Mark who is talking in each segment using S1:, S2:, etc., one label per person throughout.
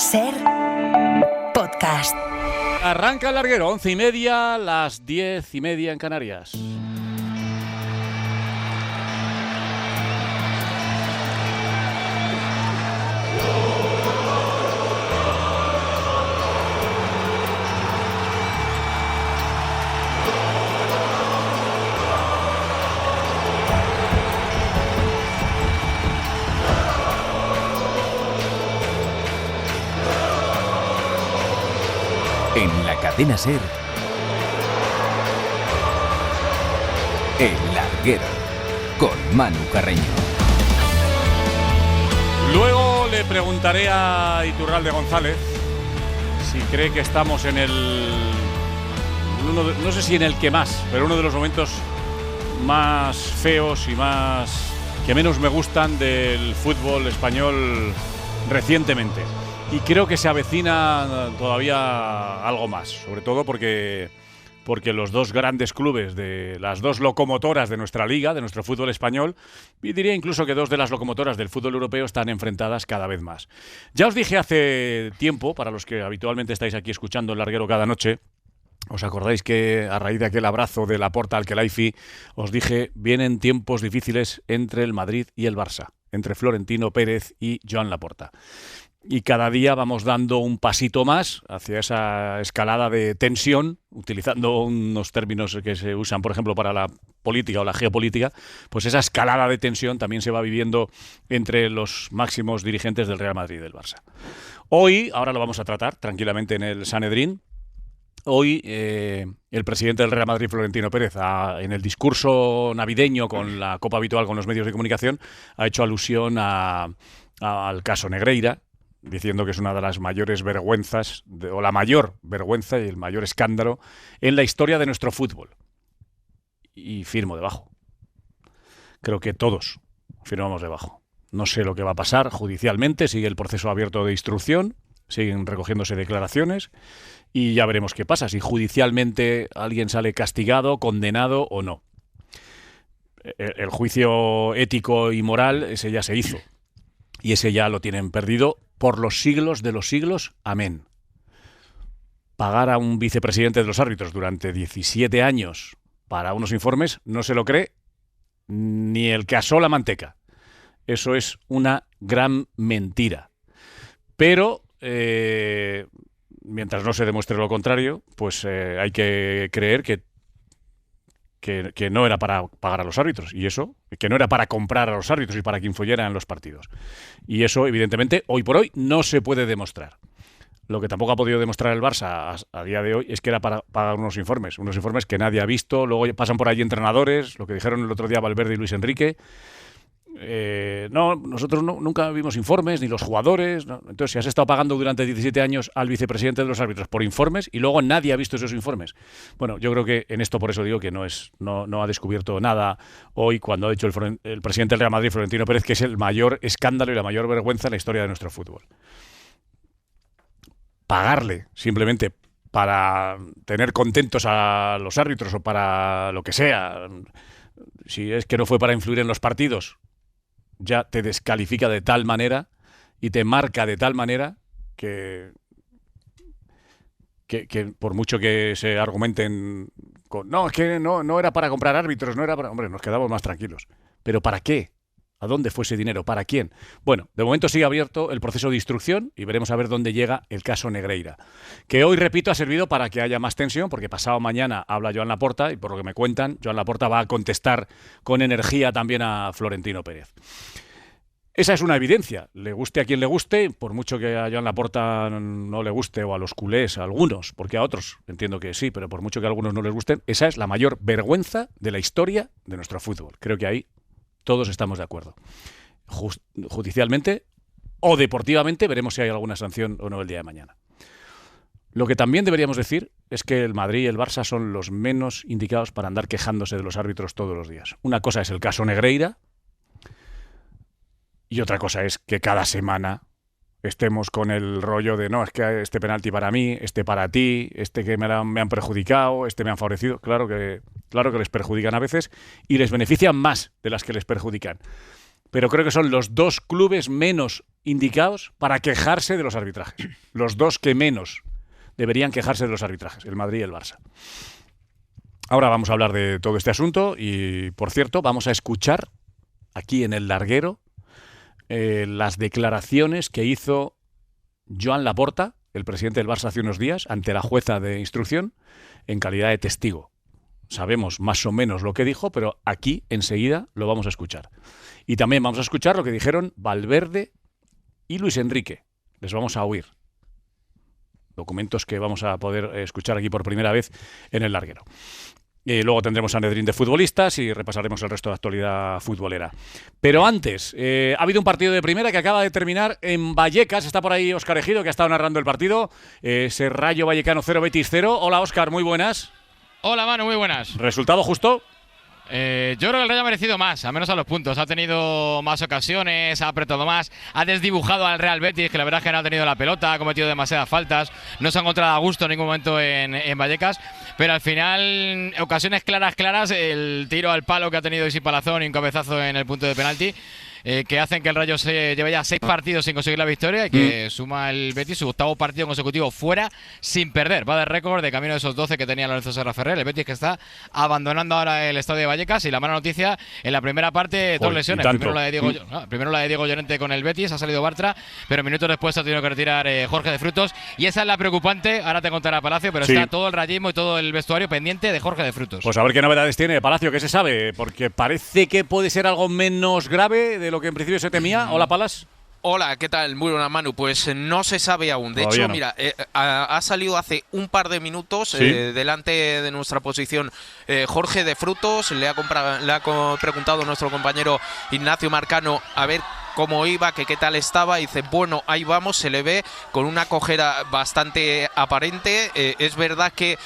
S1: Ser podcast.
S2: Arranca el larguero, 11:30, las 10:30 en Canarias.
S3: En la cadena SER, El Larguero, con Manu Carreño.
S2: Luego le preguntaré a Iturralde González si cree que estamos en no sé si en el que más, pero uno de los momentos más feos y que menos me gustan del fútbol español recientemente. Y creo que se avecina todavía algo más, sobre todo porque los dos grandes clubes, de las dos locomotoras de nuestra liga, de nuestro fútbol español, y diría incluso que dos de las locomotoras del fútbol europeo están enfrentadas cada vez más. Ya os dije hace tiempo, para los que habitualmente estáis aquí escuchando El Larguero cada noche, ¿os acordáis que a raíz de aquel abrazo de Laporta al Khelaifi os dije vienen tiempos difíciles entre el Madrid y el Barça, entre Florentino Pérez y Joan Laporta? Y cada día vamos dando un pasito más hacia esa escalada de tensión, utilizando unos términos que se usan, por ejemplo, para la política o la geopolítica, pues esa escalada de tensión también se va viviendo entre los máximos dirigentes del Real Madrid y del Barça. Hoy, ahora lo vamos a tratar tranquilamente en el Sanedrín, hoy el presidente del Real Madrid, Florentino Pérez, en el discurso navideño con la copa habitual con los medios de comunicación, ha hecho alusión al caso Negreira, diciendo que es una de las mayores vergüenzas, o la mayor vergüenza y el mayor escándalo en la historia de nuestro fútbol. Y firmo debajo. Creo que todos firmamos debajo. No sé lo que va a pasar judicialmente, sigue el proceso abierto de instrucción, siguen recogiéndose declaraciones y ya veremos qué pasa, si judicialmente alguien sale castigado, condenado o no. El juicio ético y moral, ese ya se hizo. Y ese ya lo tienen perdido por los siglos de los siglos. Amén. Pagar a un vicepresidente de los árbitros durante 17 años para unos informes no se lo cree ni el que asó la manteca. Eso es una gran mentira. Pero mientras no se demuestre lo contrario, pues hay que creer que no era para pagar a los árbitros, y eso, que no era para comprar a los árbitros y para que influyeran en los partidos. Y eso, evidentemente, hoy por hoy no se puede demostrar. Lo que tampoco ha podido demostrar el Barça a día de hoy es que era para pagar unos informes que nadie ha visto. Luego pasan por allí entrenadores, lo que dijeron el otro día Valverde y Luis Enrique. No, nosotros nunca vimos informes, ni los jugadores, ¿no? Entonces, si has estado pagando durante 17 años al vicepresidente de los árbitros por informes y luego nadie ha visto esos informes. Bueno, yo creo que en esto por eso digo que no ha descubierto nada hoy cuando ha dicho el presidente del Real Madrid, Florentino Pérez, que es el mayor escándalo y la mayor vergüenza en la historia de nuestro fútbol. Pagarle simplemente para tener contentos a los árbitros o para lo que sea, si es que no fue para influir en los partidos, ya te descalifica de tal manera y te marca de tal manera que por mucho que se argumenten es que no era para comprar árbitros, no era para... Hombre, nos quedamos más tranquilos. ¿Pero para qué? ¿A dónde fue ese dinero? ¿Para quién? Bueno, de momento sigue abierto el proceso de instrucción y veremos a ver dónde llega el caso Negreira. Que hoy, repito, ha servido para que haya más tensión, porque pasado mañana habla Joan Laporta y por lo que me cuentan, Joan Laporta va a contestar con energía también a Florentino Pérez. Esa es una evidencia, le guste a quien le guste, por mucho que a Joan Laporta no le guste, o a los culés, a algunos, porque a otros entiendo que sí, pero por mucho que a algunos no les gusten, esa es la mayor vergüenza de la historia de nuestro fútbol. Creo que ahí todos estamos de acuerdo. Judicialmente o deportivamente veremos si hay alguna sanción o no el día de mañana. Lo que también deberíamos decir es que el Madrid y el Barça son los menos indicados para andar quejándose de los árbitros todos los días. Una cosa es el caso Negreira y otra cosa es que cada semana estemos con el rollo de no, es que este penalti para mí, este para ti, este que me han perjudicado, este me han favorecido. Claro que les perjudican a veces y les benefician más de las que les perjudican. Pero creo que son los dos clubes menos indicados para quejarse de los arbitrajes. Los dos que menos deberían quejarse de los arbitrajes, el Madrid y el Barça. Ahora vamos a hablar de todo este asunto y, por cierto, vamos a escuchar aquí en el larguero las declaraciones que hizo Joan Laporta, el presidente del Barça, hace unos días, ante la jueza de instrucción, en calidad de testigo. Sabemos más o menos lo que dijo, pero aquí enseguida lo vamos a escuchar. Y también vamos a escuchar lo que dijeron Valverde y Luis Enrique. Les vamos a oír. Documentos que vamos a poder escuchar aquí por primera vez en el larguero. Luego tendremos a Nedrín de futbolistas y repasaremos el resto de actualidad futbolera. Pero antes, ha habido un partido de primera que acaba de terminar en Vallecas. Está por ahí Óscar Ejido, que ha estado narrando el partido. Ese Rayo Vallecano 0, Betis 0. Hola, Óscar, muy buenas.
S4: Hola, Manu, muy buenas.
S2: ¿Resultado justo?
S4: Yo creo que el Rayo ha merecido más, al menos a los puntos. Ha tenido más ocasiones, ha apretado más, ha desdibujado al Real Betis, que la verdad es que no ha tenido la pelota, ha cometido demasiadas faltas, no se ha encontrado a gusto en ningún momento en Vallecas, pero al final, ocasiones claras, el tiro al palo que ha tenido Isi Palazón y un cabezazo en el punto de penalti, que hacen que el Rayo se lleve ya 6 partidos sin conseguir la victoria y que suma el Betis su 8º partido consecutivo fuera sin perder. Va de récord de camino de esos 12 que tenía Lorenzo Serra Ferrer. El Betis que está abandonando ahora el estadio de Vallecas, y la mala noticia en la primera parte, 2 lesiones. Primero la de Diego Llorente con el Betis, ha salido Bartra, pero minutos después ha tenido que retirar Jorge de Frutos, y esa es la preocupante. Ahora te contará Palacio, pero está todo el rayismo y todo el vestuario pendiente de Jorge de Frutos.
S2: Pues a ver qué novedades tiene Palacio, qué se sabe, porque parece que puede ser algo menos grave de lo que en principio se temía. Hola, Palas.
S5: Hola, ¿qué tal? Muy buena, Manu. Pues no se sabe aún. De hecho, mira, ha salido hace un par de minutos delante de nuestra posición Jorge de Frutos. Le ha preguntado nuestro compañero Ignacio Marcano a ver cómo iba, que qué tal estaba, y dice, bueno, ahí vamos, se le ve con una cojera bastante aparente. Es verdad que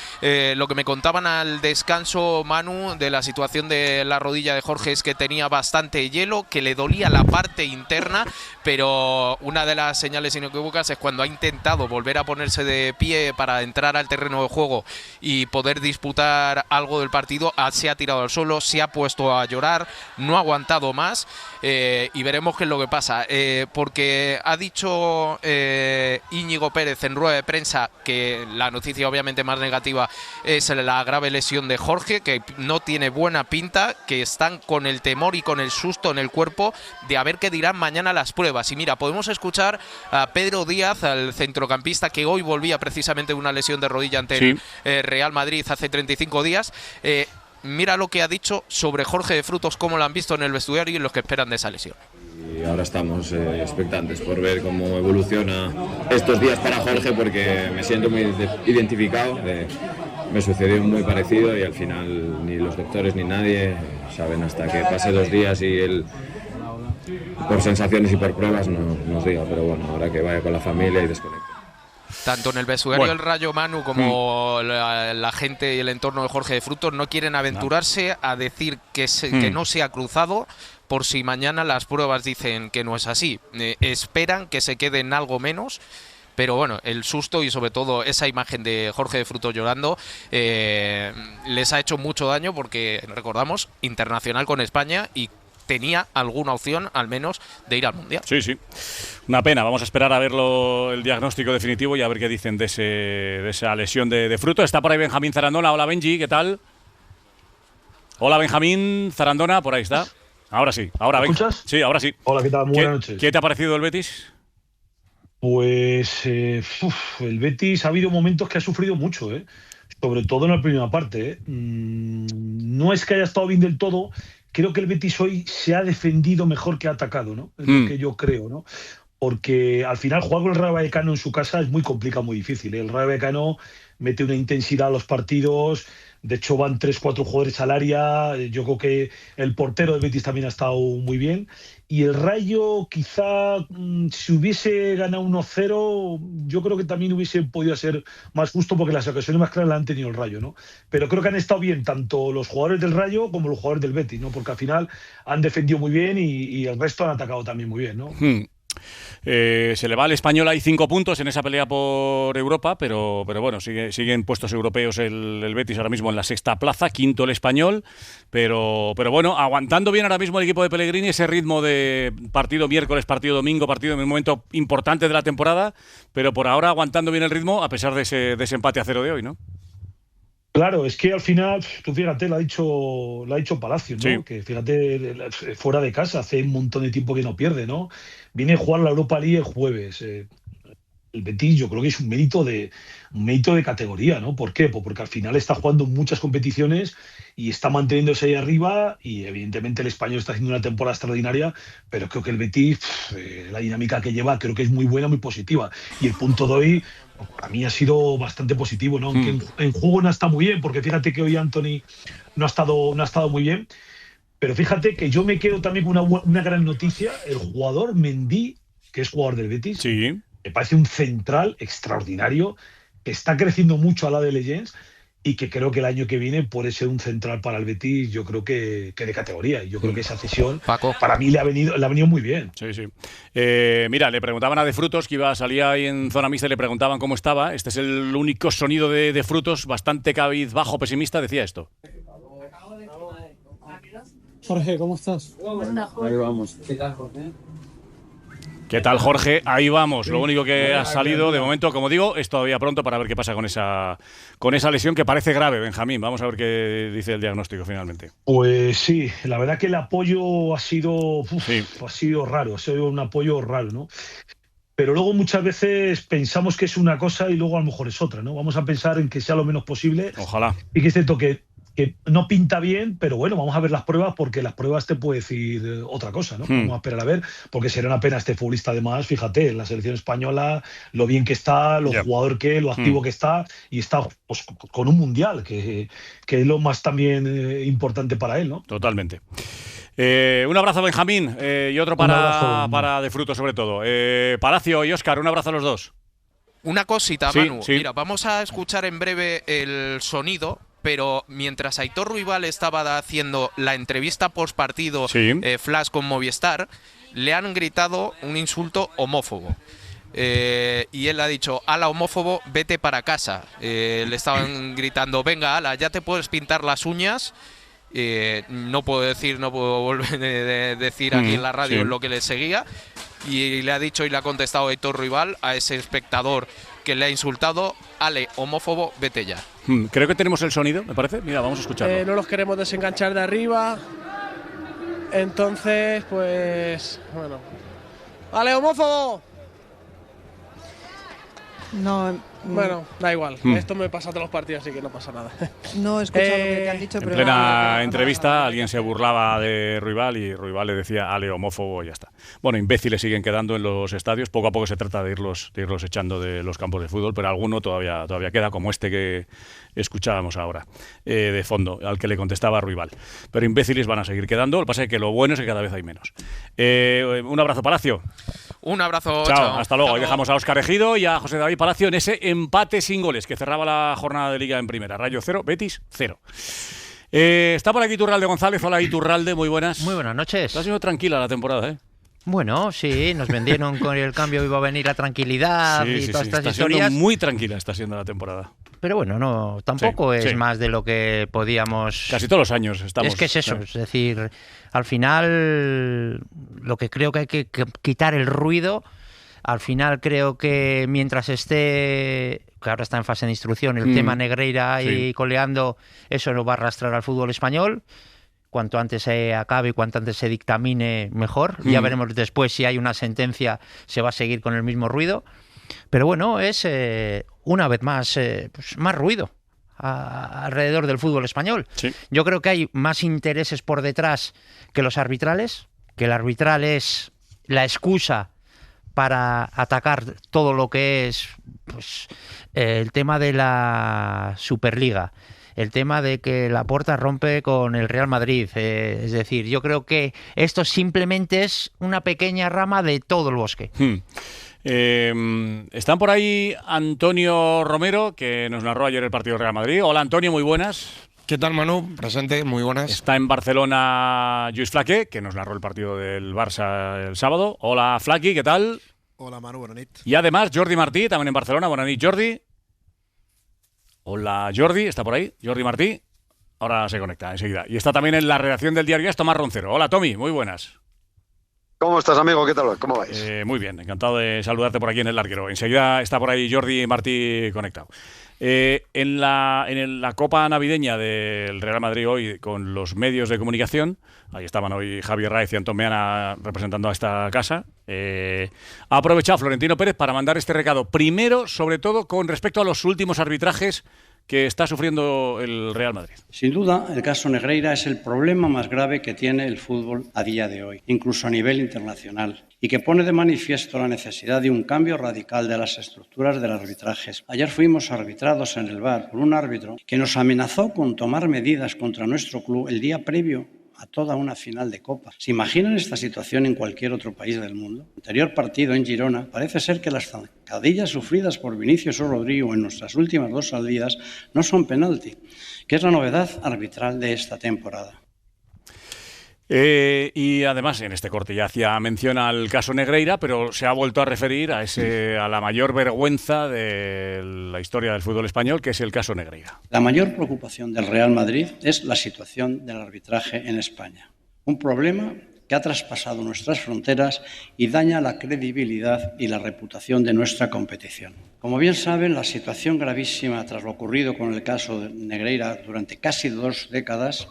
S5: lo que me contaban al descanso, Manu, de la situación de la rodilla de Jorge es que tenía bastante hielo, que le dolía la parte interna, pero una de las señales inequívocas es cuando ha intentado volver a ponerse de pie para entrar al terreno de juego y poder disputar algo del partido, se ha tirado al suelo, se ha puesto a llorar, no ha aguantado más, y veremos qué es lo que pasa, porque ha dicho Íñigo Pérez en rueda de prensa que la noticia obviamente más negativa es la grave lesión de Jorge, que no tiene buena pinta, que están con el temor y con el susto en el cuerpo de a ver qué dirán mañana las pruebas. Y mira, podemos escuchar a Pedro Díaz, al centrocampista que hoy volvía precisamente de una lesión de rodilla ante el Real Madrid hace 35 días. Mira lo que ha dicho sobre Jorge de Frutos, cómo lo han visto en el vestuario y los que esperan de esa lesión.
S6: Y ahora estamos expectantes por ver cómo evoluciona estos días para Jorge, porque me siento muy identificado. Me sucedió muy parecido y al final ni los doctores ni nadie saben hasta que pase 2 días y él, por sensaciones y por pruebas, nos diga. Pero bueno, ahora que vaya con la familia y desconecte.
S5: Tanto en el vestuario del Rayo, Manu, como la gente y el entorno de Jorge de Frutos no quieren aventurarse a decir que no se ha cruzado, por si mañana las pruebas dicen que no es así. Esperan que se quede en algo menos, pero bueno, el susto y sobre todo esa imagen de Jorge de Frutos llorando les ha hecho mucho daño, porque recordamos, internacional con España y tenía alguna opción al menos de ir al Mundial.
S2: Sí, una pena. Vamos a esperar a verlo, el diagnóstico definitivo, y a ver qué dicen de esa lesión de Fruto. Está por ahí Benjamín Zarandona. Hola, Benji, ¿qué tal? Hola, Benjamín Zarandona, por ahí está. Ahora sí, ahora
S7: ¿Me escuchas?
S2: Sí, ahora sí.
S7: Hola, ¿qué tal? Muy buenas noches.
S2: ¿Qué te ha parecido el Betis?
S7: Pues el Betis ha habido momentos que ha sufrido mucho, sobre todo en la primera parte. No es que haya estado bien del todo. Creo que el Betis hoy se ha defendido mejor que ha atacado, ¿no? Es lo que yo creo, ¿no? Porque al final jugar con el Rayo Vallecano en su casa es muy complicado, muy difícil. El Rayo Vallecano mete una intensidad a los partidos. De hecho, van 3-4 jugadores al área. Yo creo que el portero del Betis también ha estado muy bien. Y el Rayo, quizá, si hubiese ganado 1-0, yo creo que también hubiese podido ser más justo, porque las ocasiones más claras las han tenido el Rayo, ¿no? Pero creo que han estado bien tanto los jugadores del Rayo como los jugadores del Betis, ¿no? Porque al final han defendido muy bien y el resto han atacado también muy bien, ¿no?
S2: Se le va al Español, hay 5 puntos en esa pelea por Europa, pero bueno, siguen puestos europeos el Betis ahora mismo en la 6ª plaza, 5º el Español, pero bueno, aguantando bien ahora mismo el equipo de Pellegrini ese ritmo de partido miércoles, partido domingo, partido en un momento importante de la temporada, pero por ahora aguantando bien el ritmo a pesar de ese empate a 0 de hoy, ¿no?
S7: Claro, es que al final, tú fíjate, lo ha dicho Palacio, ¿no?
S2: Sí.
S7: Que fíjate, fuera de casa, hace un montón de tiempo que no pierde, ¿no? Viene a jugar la Europa League el jueves. El Betis yo creo que es un mérito de categoría, ¿no? ¿Por qué? Pues porque al final está jugando muchas competiciones y está manteniéndose ahí arriba y evidentemente el Español está haciendo una temporada extraordinaria, pero creo que el Betis, la dinámica que lleva, creo que es muy buena, muy positiva. Y el punto de hoy, para mí ha sido bastante positivo, ¿no? Aunque en juego no está muy bien, porque fíjate que hoy Anthony no ha estado muy bien, pero fíjate que yo me quedo también con una gran noticia. El jugador Mendy, que es jugador del Betis,
S2: Sí.
S7: me parece un central extraordinario, que está creciendo mucho a la de Legends y que creo que el año que viene puede ser un central para el Betis, yo creo que de categoría. Y yo creo que esa cesión,
S5: Paco,
S7: para mí le ha venido muy bien.
S2: Sí. Mira, le preguntaban a De Frutos, que salía ahí en zona mixta y le preguntaban cómo estaba. Este es el único sonido de Frutos, bastante cabizbajo, pesimista, decía esto.
S8: Jorge, ¿cómo estás?
S9: Ahí vamos.
S2: ¿Qué tal, Jorge? Ahí vamos. Lo único que ha salido de momento, como digo, es todavía pronto para ver qué pasa con esa lesión que parece grave, Benjamín. Vamos a ver qué dice el diagnóstico finalmente.
S7: Pues sí, la verdad que el apoyo ha sido raro, ha sido un apoyo raro, ¿no? Pero luego muchas veces pensamos que es una cosa y luego a lo mejor es otra, ¿no? Vamos a pensar en que sea lo menos posible.
S2: Ojalá.
S7: Y que es cierto que no pinta bien, pero bueno, vamos a ver las pruebas, porque las pruebas te puede decir otra cosa, ¿no? Vamos a esperar a ver, porque será una pena este futbolista. Además, fíjate, en la selección española, lo bien que está, lo jugador que es, lo activo que está, y está pues, con un mundial, que es lo más también importante para él, ¿no?
S2: Totalmente. Un abrazo, Benjamín, y otro para De Fruto, sobre todo. Palacio y Óscar, un abrazo a los dos.
S5: una cosita,
S2: Sí,
S5: Manu.
S2: sí.
S5: Mira, vamos a escuchar en breve el sonido. Pero mientras Aitor Ruibal estaba haciendo la entrevista postpartido flash con Movistar, le han gritado un insulto homófobo. Y él ha dicho: ala, homófobo, vete para casa. Le estaban gritando: venga, ala, ya te puedes pintar las uñas. No puedo volver a decir aquí en la radio lo que le seguía. Y le ha dicho y le ha contestado Aitor Ruibal a ese espectador que le ha insultado: ale, homófobo, vete ya.
S2: Creo que tenemos el sonido, me parece. Mira, vamos a escucharlo.
S8: No los queremos desenganchar de arriba. Entonces, pues, bueno. ¡Ale, homófobo!
S10: No.
S8: Bueno, da igual. Esto me pasa a todos los partidos, así que no pasa nada.
S10: No he escuchado lo que te han dicho,
S2: En
S10: pero
S2: plena entrevista alguien se burlaba de Ruibal y Ruibal le decía: ale, homófobo, y ya está. Bueno, imbéciles siguen quedando en los estadios. Poco a poco se trata de irlos echando de los campos de fútbol, pero alguno todavía queda, como este que escuchábamos ahora, de fondo, al que le contestaba Ruibal. Pero imbéciles van a seguir quedando. Lo que pasa es que lo bueno es que cada vez hay menos. Un abrazo, Palacio.
S5: Un abrazo.
S2: Chao, hasta luego. Hoy dejamos a Óscar Ejido y a José David Palacio en ese empate sin goles que cerraba la jornada de Liga en Primera. Rayo 0, Betis 0. Está por aquí Iturralde González. Hola, Iturralde, muy buenas.
S11: Muy buenas noches.
S2: Está siendo tranquila la temporada, ¿eh?
S11: Bueno, sí, nos vendieron con el cambio, iba a venir la tranquilidad y todas estas historias.
S2: Muy tranquila está siendo la temporada.
S11: Pero bueno, no, tampoco es más de lo que podíamos.
S2: Casi todos los años estamos.
S11: Es que es eso, es decir, al final lo que creo que hay que quitar el ruido. Al final creo que mientras esté, que ahora está en fase de instrucción, el tema Negreira y coleando, eso no va a arrastrar al fútbol español. Cuanto antes se acabe y cuanto antes se dictamine, mejor. Ya veremos después si hay una sentencia, se va a seguir con el mismo ruido. Pero bueno, es una vez más, pues más ruido alrededor del fútbol español.
S2: Sí.
S11: Yo creo que hay más intereses por detrás que los arbitrales, que el arbitral es la excusa para atacar todo lo que es pues, el tema de la Superliga. El tema de que Laporta rompe con el Real Madrid. Es decir, yo creo que esto simplemente es una pequeña rama de todo el bosque.
S2: Están por ahí Antonio Romero, que nos narró ayer el partido del Real Madrid. Hola, Antonio, muy buenas.
S9: ¿Qué tal, Manu? Presente, muy buenas.
S2: Está en Barcelona Lluís Flaque, que nos narró el partido del Barça el sábado. Hola, Flaqui, ¿qué tal?
S12: Hola, Manu, buenas nit.
S2: Y además, Jordi Martí, también en Barcelona. Buenas nit, Jordi. Hola, Jordi, ¿está por ahí? Jordi Martí. Ahora se conecta enseguida. Y está también en la redacción del Diario AS, Tomás Roncero. Hola, Tommy, muy buenas.
S13: ¿Cómo estás, amigo? ¿Qué tal? ¿Cómo vais?
S2: Muy bien, encantado de saludarte por aquí en el larguero. Enseguida está por ahí Jordi Martí conectado. En la Copa Navideña del Real Madrid hoy, con los medios de comunicación, ahí estaban hoy Javier Raez y Antón Meana representando a esta casa, ha aprovechado Florentino Pérez para mandar este recado. Primero, sobre todo, con respecto a los últimos arbitrajes que está sufriendo el Real Madrid.
S14: Sin duda, el caso Negreira es el problema más grave que tiene el fútbol a día de hoy, incluso a nivel internacional, y que pone de manifiesto la necesidad de un cambio radical de las estructuras del arbitraje. Ayer fuimos arbitrados en el VAR por un árbitro que nos amenazó con tomar medidas contra nuestro club el día previo a toda una final de Copa. ¿Se imaginan esta situación en cualquier otro país del mundo? En el anterior partido en Girona, parece ser que las zancadillas sufridas por Vinicius o Rodrigo en nuestras últimas 2 salidas no son penalti, que es la novedad arbitral de esta temporada.
S2: Y además, en este corte ya hacía mención al caso Negreira, pero se ha vuelto a referir a la mayor vergüenza de la historia del fútbol español, que es el caso Negreira.
S14: La mayor preocupación del Real Madrid es la situación del arbitraje en España. Un problema que ha traspasado nuestras fronteras y daña la credibilidad y la reputación de nuestra competición. Como bien saben, la situación gravísima tras lo ocurrido con el caso de Negreira durante casi 2 décadas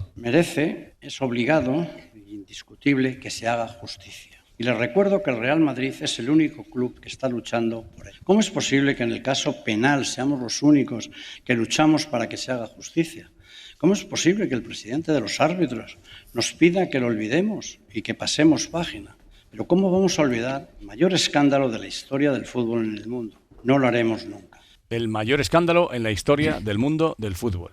S14: es obligado e indiscutible que se haga justicia. Y les recuerdo que el Real Madrid es el único club que está luchando por ello. ¿Cómo es posible que en el caso penal seamos los únicos que luchamos para que se haga justicia? ¿Cómo es posible que el presidente de los árbitros nos pida que lo olvidemos y que pasemos página? Pero ¿cómo vamos a olvidar el mayor escándalo de la historia del fútbol en el mundo? No lo haremos nunca.
S2: El mayor escándalo en la historia del mundo del fútbol.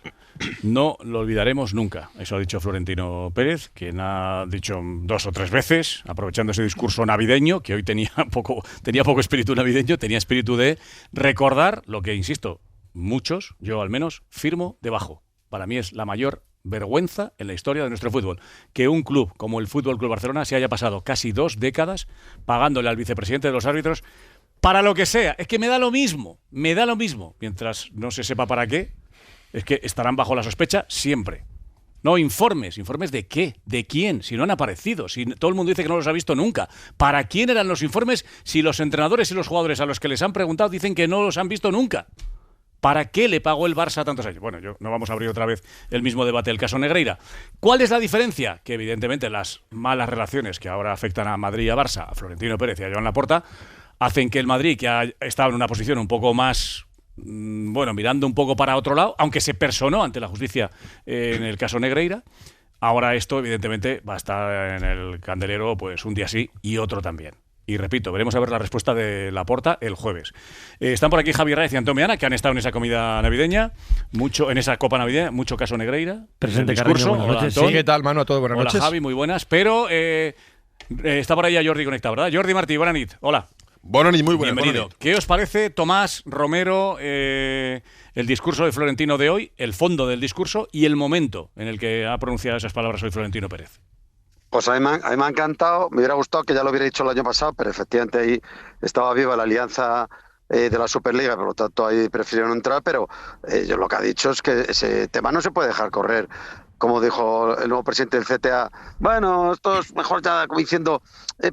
S2: No lo olvidaremos nunca. Eso ha dicho Florentino Pérez, quien ha dicho 2 o 3 veces, aprovechando ese discurso navideño, que hoy tenía poco espíritu navideño, tenía espíritu de recordar lo que, insisto, muchos, yo al menos, firmo debajo. Para mí es la mayor vergüenza en la historia de nuestro fútbol. Que un club como el Fútbol Club Barcelona se haya pasado casi 2 décadas pagándole al vicepresidente de los árbitros para lo que sea. Es que me da lo mismo. Mientras no se sepa para qué, es que estarán bajo la sospecha siempre. No, informes de qué, de quién, si no han aparecido, si todo el mundo dice que no los ha visto nunca. ¿Para quién eran los informes si los entrenadores y los jugadores a los que les han preguntado dicen que no los han visto nunca? ¿Para qué le pagó el Barça tantos años? Bueno, no vamos a abrir otra vez el mismo debate del caso Negreira. ¿Cuál es la diferencia? Que evidentemente las malas relaciones que ahora afectan a Madrid y a Barça, a Florentino Pérez y a Joan Laporta, hacen que el Madrid, que ha estado en una posición un poco más, mirando un poco para otro lado, aunque se personó ante la justicia en el caso Negreira, ahora esto evidentemente va a estar en el candelero pues un día sí y otro también. Y repito, veremos a ver la respuesta de Laporta el jueves. Están por aquí Javier Raez y Antón Meana, que han estado en esa comida navideña, en esa copa navideña, mucho caso Negreira.
S15: Presente, Carreño, buenas noches.
S9: Sí, ¿qué tal, Manu? A todos, buenas noches.
S2: Hola, Javi, muy buenas. Pero está por ahí ya Jordi conectado, ¿verdad? Jordi Martí, buenas nit. Hola.
S9: Buenas nit, muy buenas.
S2: Bienvenido. ¿Qué os parece, Tomás Romero, el discurso de Florentino de hoy, el fondo del discurso y el momento en el que ha pronunciado esas palabras hoy Florentino Pérez?
S13: Pues a mí me ha encantado, me hubiera gustado que ya lo hubiera dicho el año pasado, pero efectivamente ahí estaba viva la alianza de la Superliga, por lo tanto ahí prefirieron no entrar, pero yo lo que ha dicho es que ese tema no se puede dejar correr. Como dijo el nuevo presidente del CTA, bueno, esto es mejor ya como diciendo,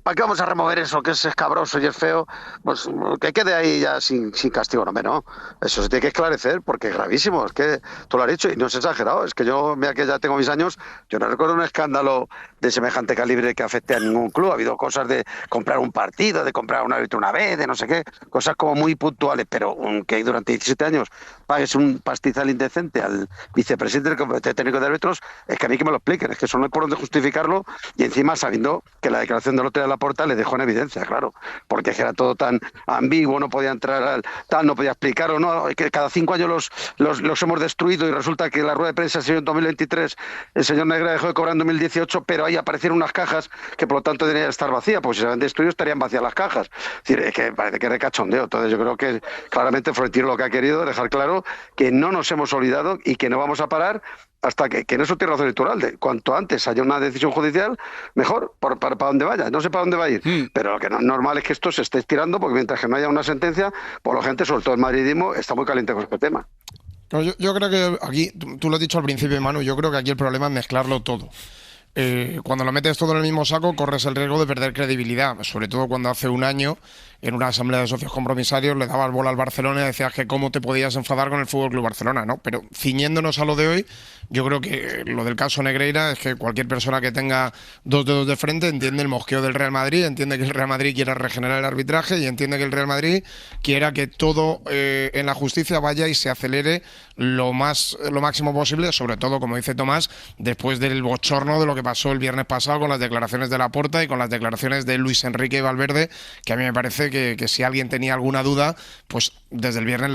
S13: ¿para qué vamos a remover eso que es escabroso y es feo? Pues que quede ahí ya sin castigo, no. Eso se tiene que esclarecer porque es gravísimo, es que tú lo has dicho y no es exagerado, es que yo, mira que ya tengo mis años, yo no recuerdo un escándalo de semejante calibre que afecte a ningún club. Ha habido cosas de comprar un partido, de comprar un árbitro una vez, de no sé qué, cosas como muy puntuales, pero que durante 17 años pagues un pastizal indecente al vicepresidente del Comité Técnico de Árbitros, es que a mí que me lo expliquen, es que eso no hay por dónde justificarlo y encima sabiendo que la declaración del otro de Laporta le dejó en evidencia, claro, porque era todo tan ambiguo, no podía entrar no podía explicarlo, no, que cada 5 años los hemos destruido y resulta que la rueda de prensa se dio en 2023, el señor Negreira dejó de cobrar en 2018, pero ahí aparecieron unas cajas que por lo tanto deberían estar vacías, pues si se vende estudios estarían vacías las cajas. Es decir, que parece que recachondeo. Entonces yo creo que claramente Florentino lo que ha querido es dejar claro que no nos hemos olvidado y que no vamos a parar hasta que en eso tiene razón Iturralde. Cuanto antes haya una decisión judicial, mejor, para donde vaya. No sé para dónde va a ir, pero lo que no es normal es que esto se esté estirando, porque mientras que no haya una sentencia, pues la gente, sobre todo el madridismo, está muy caliente con este tema.
S9: Yo creo que aquí, tú lo has dicho al principio, Manu, yo creo que aquí el problema es mezclarlo todo. Cuando lo metes todo en el mismo saco, corres el riesgo de perder credibilidad, sobre todo cuando hace un año, en una asamblea de socios compromisarios, le dabas bola al Barcelona y decías que cómo te podías enfadar con el FC Barcelona, ¿no? Pero ciñéndonos a lo de hoy, yo creo que lo del caso Negreira es que cualquier persona que tenga dos dedos de frente entiende el mosqueo del Real Madrid, entiende que el Real Madrid quiera regenerar el arbitraje y entiende que el Real Madrid quiera que todo en la justicia vaya y se acelere lo máximo posible, sobre todo, como dice Tomás, después del bochorno de lo que pasó el viernes pasado con las declaraciones de Laporta y con las declaraciones de Luis Enrique Valverde, que a mí me parece que si alguien tenía alguna duda, pues desde el viernes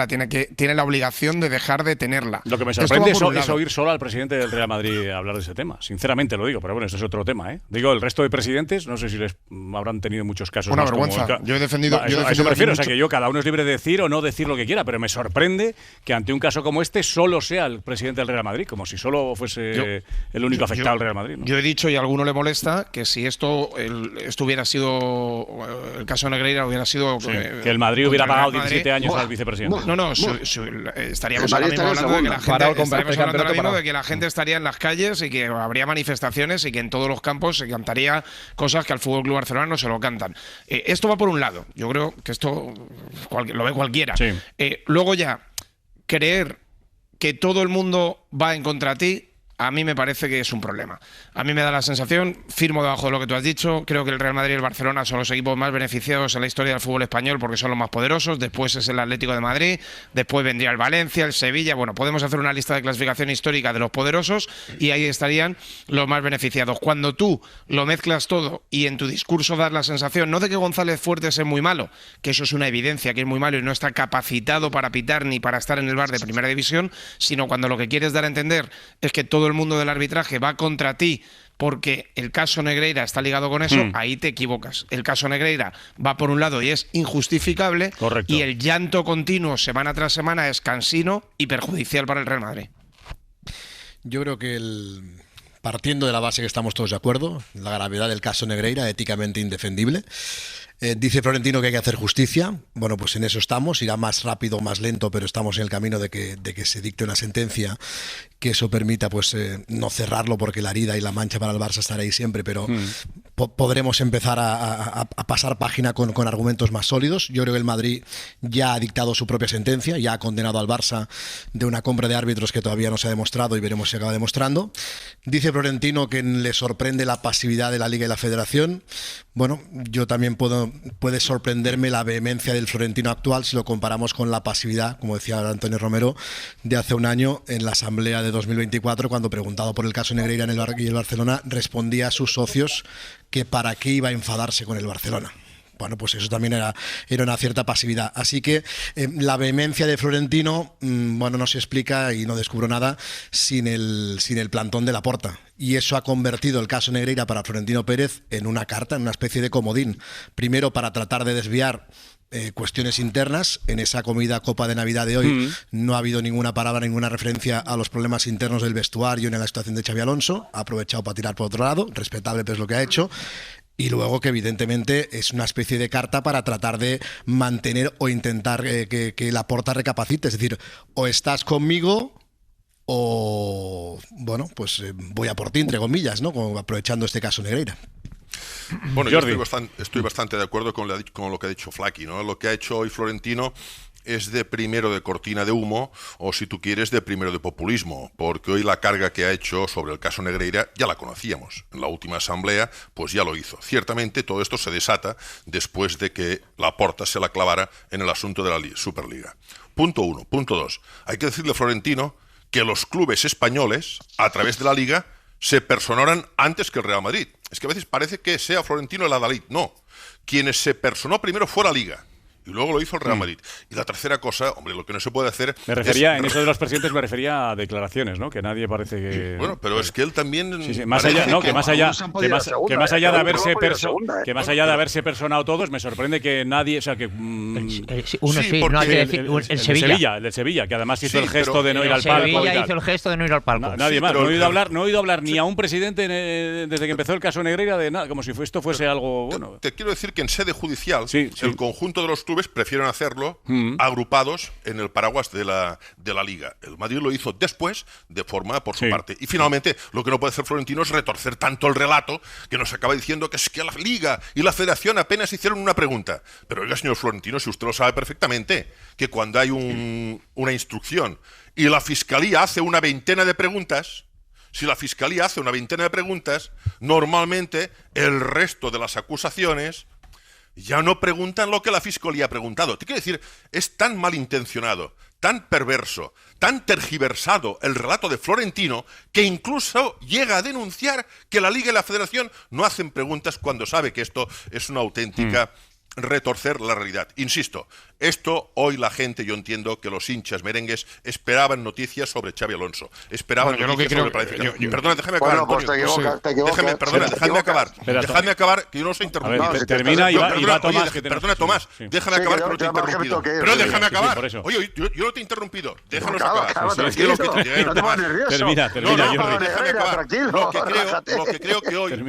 S9: tiene la obligación de dejar de tenerla.
S2: Lo que me sorprende es oír solo al presidente del Real Madrid hablar de ese tema. Sinceramente lo digo, pero bueno, eso es otro tema, ¿eh? Digo, el resto de presidentes, no sé si les habrán tenido muchos casos.
S9: Una vergüenza. Yo he defendido.
S2: A eso me refiero, o sea, que cada uno es libre de decir o no decir lo que quiera, pero me sorprende que ante un caso como este solo sea el presidente del Real Madrid, como si solo fuese el único afectado al Real Madrid, ¿no?
S9: Yo he dicho, y a alguno le molesta, que si esto hubiera sido el caso Negreira, hubiera sido
S2: que el Madrid hubiera pagado 17 años al vicepresidente.
S9: No, estaríamos ahora mismo hablando de que la gente estaría en las calles y que habría manifestaciones y que en todos los campos se cantaría cosas que al FC Barcelona no se lo cantan. Esto va por un lado. Yo creo que esto lo ve cualquiera.
S2: Sí.
S9: Luego ya, creer que todo el mundo va en contra de ti, a mí me parece que es un problema. A mí me da la sensación, firmo debajo de lo que tú has dicho, creo que el Real Madrid y el Barcelona son los equipos más beneficiados en la historia del fútbol español porque son los más poderosos, después es el Atlético de Madrid, después vendría el Valencia, el Sevilla, bueno, podemos hacer una lista de clasificación histórica de los poderosos y ahí estarían los más beneficiados. Cuando tú lo mezclas todo y en tu discurso das la sensación, no de que González Fuertes es muy malo, que eso es una evidencia, que es muy malo y no está capacitado para pitar ni para estar en el VAR de primera división, sino cuando lo que quieres dar a entender es que todo el mundo del arbitraje va contra ti porque el caso Negreira está ligado con eso, ahí te equivocas. El caso Negreira va por un lado y es injustificable.
S2: Correcto.
S9: Y el llanto continuo semana tras semana es cansino y perjudicial para el Real Madrid.
S12: Yo creo que partiendo de la base que estamos todos de acuerdo, la gravedad del caso Negreira, éticamente indefendible. Dice Florentino que hay que hacer justicia. Bueno, pues en eso estamos. Irá más rápido, más lento, pero estamos en el camino de que se dicte una sentencia que eso permita pues no cerrarlo, porque la herida y la mancha para el Barça estará ahí siempre, pero podremos empezar a pasar página con argumentos más sólidos. Yo creo que el Madrid ya ha dictado su propia sentencia, ya ha condenado al Barça de una compra de árbitros que todavía no se ha demostrado y veremos si acaba demostrando. Dice Florentino que le sorprende la pasividad de la Liga y la Federación. Bueno, yo también puede sorprenderme la vehemencia del Florentino actual si lo comparamos con la pasividad, como decía Antonio Romero, de hace un año en la Asamblea de 2024, cuando preguntado por el caso Negreira en el Barcelona, respondía a sus socios que para qué iba a enfadarse con el Barcelona. Bueno, pues eso también era una cierta pasividad. Así que la vehemencia de Florentino, bueno, no se explica y no descubro nada sin el plantón de Laporta. Y eso ha convertido el caso Negreira para Florentino Pérez en una carta, en una especie de comodín. Primero, para tratar de desviar cuestiones internas. En esa comida Copa de Navidad de hoy no ha habido ninguna palabra, ninguna referencia a los problemas internos del vestuario ni a la situación de Xabi Alonso. Ha aprovechado para tirar por otro lado, respetable, pero es lo que ha hecho. Y luego que evidentemente es una especie de carta para tratar de mantener o intentar que Laporta recapacite. Es decir, o estás conmigo o, bueno, pues voy a por ti, entre comillas, ¿no? Como aprovechando este caso Negreira.
S15: Bueno, yo estoy bastante de acuerdo con lo que ha dicho Flaky, ¿no? Lo que ha hecho hoy Florentino es de primero de cortina de humo, o si tú quieres de primero de populismo, porque hoy la carga que ha hecho sobre el caso Negreira ya la conocíamos. En la última asamblea pues ya lo hizo. Ciertamente todo esto se desata después de que Laporta se la clavara en el asunto de la Superliga. Punto 1. Punto 2. Hay que decirle a Florentino que los clubes españoles, a través de la Liga, se personaran antes que el Real Madrid. Es que a veces parece que sea Florentino el adalid. No. Quienes se personó primero fue la Liga. y luego lo hizo el Real Madrid. Y la tercera cosa, hombre, lo que no se puede hacer...
S2: en eso de los presidentes me refería a declaraciones, ¿no? Que nadie parece que...
S15: Bueno, pero es que él también...
S2: Sí, más allá, no, que más allá de haberse personado todos, me sorprende que nadie... O sea, que...
S11: el Sevilla.
S2: El del Sevilla, que además hizo el gesto de no ir al palco.
S11: Sevilla hizo el gesto de no ir al palco.
S2: Nadie más. No he oído hablar ni a un presidente desde que empezó el caso Negreira de nada, como si esto fuese algo... Bueno.
S15: Te quiero decir que en sede judicial el conjunto de los clubes prefieren hacerlo agrupados en el paraguas de la Liga. El Madrid lo hizo después, de forma por su parte. Y finalmente, lo que no puede hacer Florentino es retorcer tanto el relato que nos acaba diciendo que es que la Liga y la Federación apenas hicieron una pregunta. Pero oiga, señor Florentino, si usted lo sabe perfectamente, que cuando hay una instrucción y la Fiscalía hace una veintena de preguntas... Si la Fiscalía hace una veintena de preguntas, normalmente el resto de las acusaciones ya no preguntan lo que la Fiscalía ha preguntado. Te quiero decir, es tan malintencionado, tan perverso, tan tergiversado el relato de Florentino, que incluso llega a denunciar que la Liga y la Federación no hacen preguntas cuando sabe que esto es una auténtica... retorcer la realidad. Insisto, esto hoy la gente, yo entiendo que los hinchas merengues esperaban noticias sobre Xabi Alonso, esperaban noticias sobre planificación. Perdona, déjame acabar.
S13: Bueno, pues
S15: déjame acabar, que yo no os he interrumpido.
S2: Termina y va Tomás.
S15: Perdona, Tomás, déjame acabar, que no te he interrumpido. Pero déjame acabar. Oye, yo no te he interrumpido. Déjanos acabar.
S2: Termina, Jordi.
S15: Déjame acabar. Lo que creo que hoy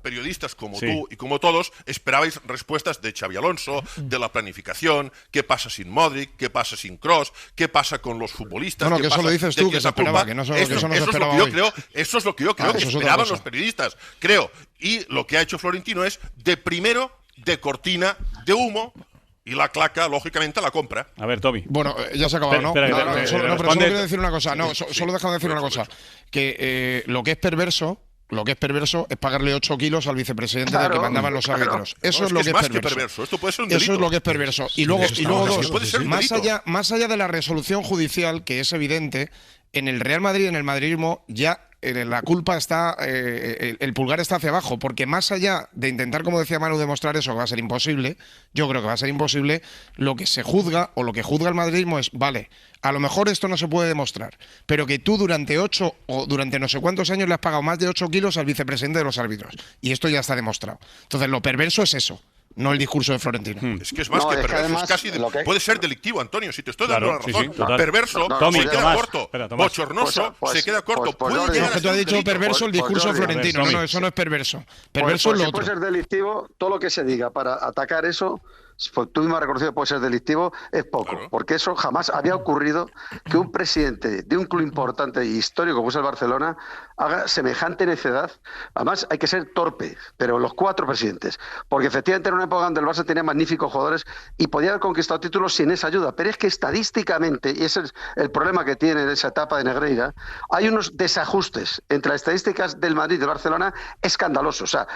S15: periodistas como tú y como todos esperabais respuestas de Xabi Alonso, de la planificación, qué pasa sin Modric, qué pasa sin Kroos, qué pasa con los futbolistas.
S9: No, que eso lo dices tú, que se esperaba, que no se esperaba hoy.
S15: Eso es lo que yo creo que esperaban los periodistas, creo. Y lo que ha hecho Florentino es, de cortina de humo, y la claca, lógicamente, la compra.
S2: A ver, Tommy.
S9: Bueno, ya se ha acabado, ¿no? Pero solo quiero decir una cosa. No, solo déjame decir una cosa. Que lo que es perverso es pagarle 8 kilos al vicepresidente del que mandaban los árbitros. Eso es lo que es perverso.
S15: Esto puede ser un delito.
S9: Eso es lo que es perverso. Y luego dos, más allá de la resolución judicial, que es evidente, en el Real Madrid, en el madridismo, ya la culpa está, el pulgar está hacia abajo, porque más allá de intentar, como decía Manu, demostrar eso, que va a ser imposible, yo creo que va a ser imposible, lo que se juzga, o lo que juzga el madridismo es, vale, a lo mejor esto no se puede demostrar, pero que tú durante 8 o durante no sé cuántos años le has pagado más de 8 kilos al vicepresidente de los árbitros, y esto ya está demostrado. Entonces, lo perverso es eso. No el discurso de Florentino.
S15: Es que es más que perverso, además, es casi puede ser delictivo, Antonio, si te estoy dando la razón. Perverso, se queda corto. Bochornoso, se queda corto.
S9: Tú has dicho perverso el discurso de Florentino. No, eso no es perverso. Perverso es lo otro.
S13: Puede ser delictivo, todo lo que se diga para atacar eso, tú mismo has reconocido que puede ser delictivo, es poco. Porque eso jamás había ocurrido que un presidente de un club importante e histórico como es el Barcelona haga semejante necedad. Además, hay que ser torpe, pero los 4 presidentes. Porque efectivamente era una época donde el Barça tenía magníficos jugadores y podía haber conquistado títulos sin esa ayuda. Pero es que estadísticamente, y ese es el problema que tiene esa etapa de Negreira, hay unos desajustes entre las estadísticas del Madrid y del Barcelona escandalosos. O sea,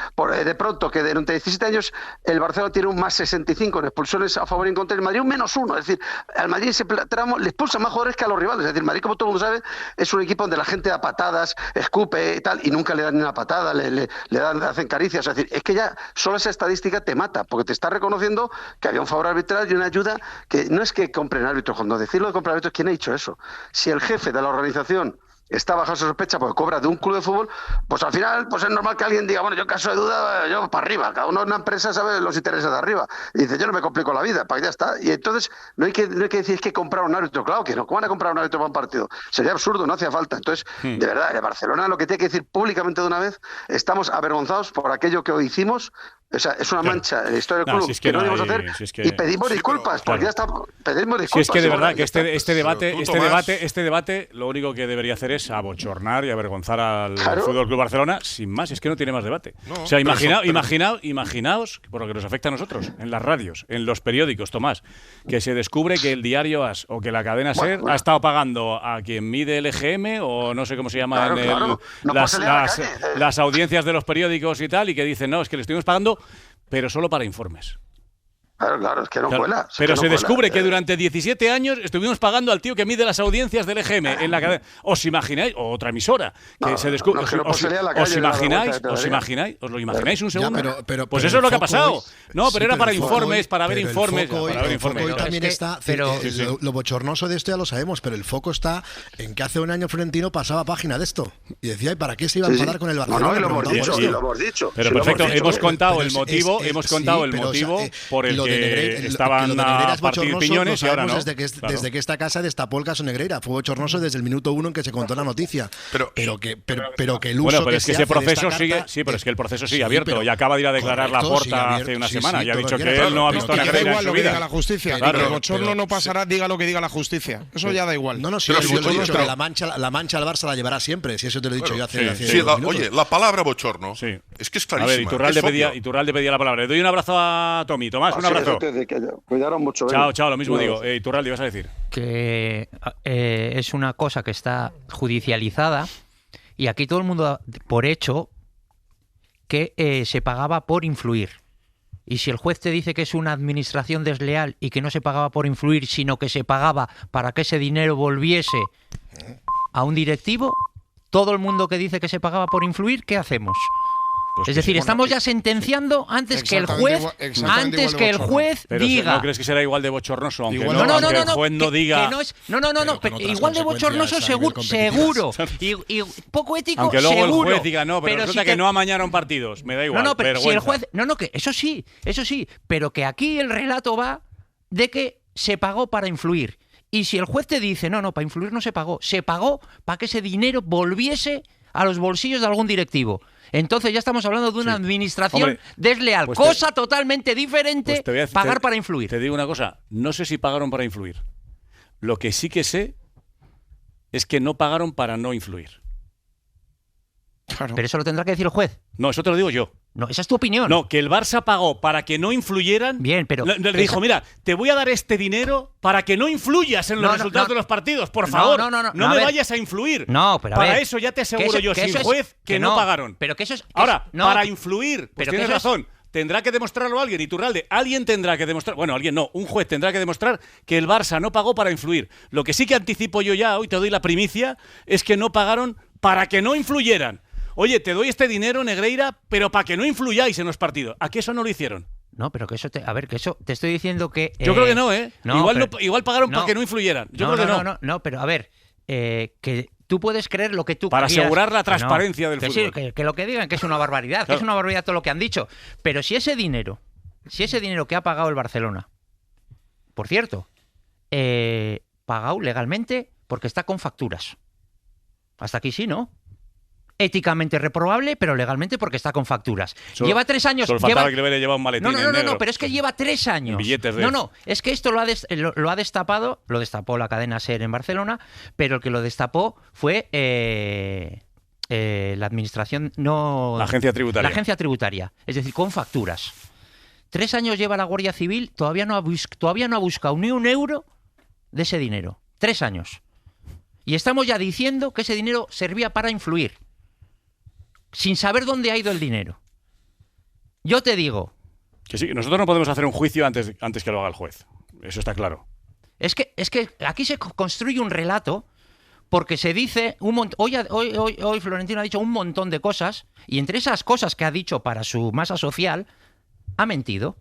S13: de pronto que durante 17 años el Barcelona tiene un más 65 en expulsiones a favor y en contra, el Madrid un -1. Es decir, al Madrid ese tramo le expulsa más jugadores que a los rivales. Es decir, el Madrid, como todo el mundo sabe, es un equipo donde la gente da patadas, escupe y tal, y nunca le dan ni una patada, le hacen caricias. Es decir, es que ya solo esa estadística te mata, porque te está reconociendo que había un favor arbitral y una ayuda que no es que compren árbitros. Cuando decirlo de comprar árbitros, ¿quién ha dicho eso? Si el jefe de la organización está bajo su sospecha porque cobra de un club de fútbol, pues al final pues es normal que alguien diga, bueno, yo en caso de duda, yo para arriba. Cada uno en una empresa sabe los intereses de arriba. Y dice, yo no me complico la vida, para que ya está. Y entonces no hay que decir es que comprar un árbitro. Claro que no. ¿Cómo van a comprar un árbitro para un partido? Sería absurdo, no hacía falta. Entonces, de verdad, el Barcelona lo que tiene que decir públicamente de una vez, estamos avergonzados por aquello que hoy hicimos. O sea, es una mancha en la historia del club que no debemos hacer y pedimos disculpas, porque ya está, pedimos disculpas.
S2: Si es que de verdad que este debate lo único que debería hacer es abochornar y avergonzar al Fútbol Club Barcelona, sin más, es que no tiene más debate. O sea, imaginaos, por lo que nos afecta a nosotros, en las radios, en los periódicos, Tomás, que se descubre que el diario AS o que la cadena SER ha estado pagando a quien mide el EGM o no sé cómo se llama las audiencias de los periódicos y tal, y que dicen, no, es que le estuvimos pagando pero solo para informes.
S13: Claro, es que no cuela.
S2: Pero se descubre que durante 17 años estuvimos pagando al tío que mide las audiencias del EGM en la cadena. ¿Os imagináis? O otra emisora. Que se descubre. ¿Os lo imagináis un segundo? Pues eso es lo que ha pasado. No, pero era para informes, para ver informes.
S12: El foco hoy también está. Lo bochornoso de esto ya lo sabemos, pero el foco está en que hace un año Florentino pasaba página de esto. Y decía, ¿y para qué se iba a enfadar con el Barcelona?
S13: No, lo hemos dicho.
S2: Pero perfecto, hemos contado el motivo por el que estaban a partir piñones y ahora no.
S12: Desde que esta casa destapó el caso Negreira. Fue bochornoso desde el minuto 1 en que se contó la noticia. Pero que el uso.
S2: Bueno, pero es que ese proceso sigue. Sí, pero es que el proceso sigue abierto. Y acaba de ir a declarar Laporta hace una semana. Y ha dicho que él no ha visto a Negreira en su vida.
S9: Diga la justicia. El bochorno no pasará, diga lo que diga la justicia. Eso ya da igual.
S12: No, sí, pero la mancha al Barça la llevará siempre. Si eso te lo he dicho yo hace.
S15: Oye, la palabra bochorno es que es clarísima.
S2: A ver, Iturralde pedía la palabra. Le doy un abrazo a Tommy. Tomás, un abrazo.
S13: Cuidaron mucho.
S2: Chao, lo mismo digo. Iturralde, ¿vas a decir?
S11: Que es una cosa que está judicializada y aquí todo el mundo da por hecho que se pagaba por influir. Y si el juez te dice que es una administración desleal y que no se pagaba por influir, sino que se pagaba para que ese dinero volviese a un directivo, todo el mundo que dice que se pagaba por influir, ¿qué hacemos? Pues es decir, estamos ya sentenciando antes que el juez diga.
S2: ¿No crees que será igual de bochornoso? Aunque el juez no diga.
S11: Igual de bochornoso seguro. Y poco ético,
S2: aunque luego
S11: seguro.
S2: El juez diga no, pero resulta que no amañaron partidos. Me da igual.
S11: Pero si el juez. Que eso sí. Pero que aquí el relato va de que se pagó para influir. Y si el juez te dice, no, para influir no se pagó para que ese dinero volviese a los bolsillos de algún directivo. Entonces ya estamos hablando de una administración desleal, cosa totalmente diferente, pagar para influir.
S2: Te digo una cosa, no sé si pagaron para influir. Lo que sí que sé es que no pagaron para no influir.
S11: Claro. Pero eso lo tendrá que decir el juez.
S2: No, eso te lo digo yo.
S11: No, esa es tu opinión.
S2: No, que el Barça pagó para que no influyeran.
S11: Bien, pero
S2: le dijo, mira, te voy a dar este dinero para que no influyas en los resultados de los partidos. Por favor, no me vayas a influir.
S11: No, pero
S2: para eso ya te aseguro yo, sin juez, que no pagaron.
S11: Pero que eso es.
S2: Ahora, para influir, pues tienes razón. Tendrá que demostrarlo alguien, Iturralde. Alguien tendrá que demostrar. Bueno, alguien no. Un juez tendrá que demostrar que el Barça no pagó para influir. Lo que sí que anticipo yo ya, hoy te doy la primicia, es que no pagaron para que no influyeran. Oye, te doy este dinero, Negreira, pero para que no influyáis en los partidos. ¿A qué eso no lo hicieron?
S11: No, pero que eso te estoy diciendo que.
S2: Yo creo que no, ¿eh? Igual pagaron para que no influyeran. Yo creo que no.
S11: No, pero a ver, que tú puedes creer lo que tú
S2: para
S11: quieras.
S2: Asegurar la transparencia del fútbol.
S11: Sí, que lo que digan que es una barbaridad, que es una barbaridad todo lo que han dicho. Pero si ese dinero que ha pagado el Barcelona, por cierto, pagado legalmente porque está con facturas. Hasta aquí sí, ¿no? Éticamente reprobable, pero legalmente porque está con facturas. Lleva 3 años.
S2: Solo faltaba que le lleva un maletín.
S11: No, pero es que lleva 3 años.
S2: Billetes de
S11: es que esto lo ha destapado, lo destapó la cadena SER en Barcelona, pero el que lo destapó fue la administración,
S2: la agencia tributaria.
S11: La agencia tributaria, es decir, con facturas. 3 años lleva la Guardia Civil, todavía no ha buscado ni un euro de ese dinero. 3 años. Y estamos ya diciendo que ese dinero servía para influir, sin saber dónde ha ido el dinero. Yo te digo...
S2: Que sí, nosotros no podemos hacer un juicio antes que lo haga el juez. Eso está claro.
S11: Es que aquí se construye un relato porque se dice... Hoy Florentino ha dicho un montón de cosas y entre esas cosas que ha dicho para su masa social, ha mentido.